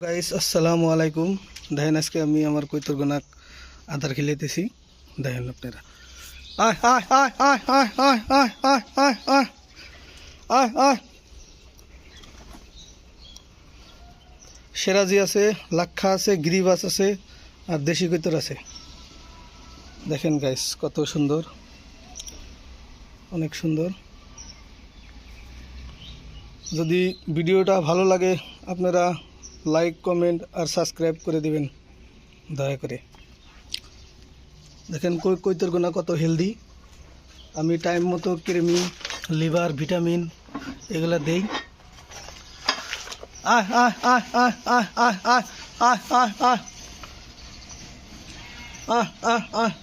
Guys আসসালামু আলাইকুম। দেখেন আজকে আমি আমার কৈতরগোনাক আদার খেলাইতেছি। দেখেন আপনারা আয় আয় আয় আয় আয় আয় আয় আয় আয় আয় আয় আয় সেরাজি আছে, লাক্ষা আছে, গিরিবাস আছে আর দেশি কৈতর আছে। দেখেন গাইস কত সুন্দর, অনেক সুন্দর। যদি ভিডিওটা ভালো লাগে আপনারা লাইক কমেন্ট আর সাবস্ক্রাইব করে দিবেন দয়া করে। দেখেন কৈতরগোনা কত হেলদি। আমি টাইম মতো ক্রিমি, লিভার, ভিটামিন এগুলা দেই। আয় আয় আয় আয় আয় আয় আয় আয় আয় আয় আয় আয় আয়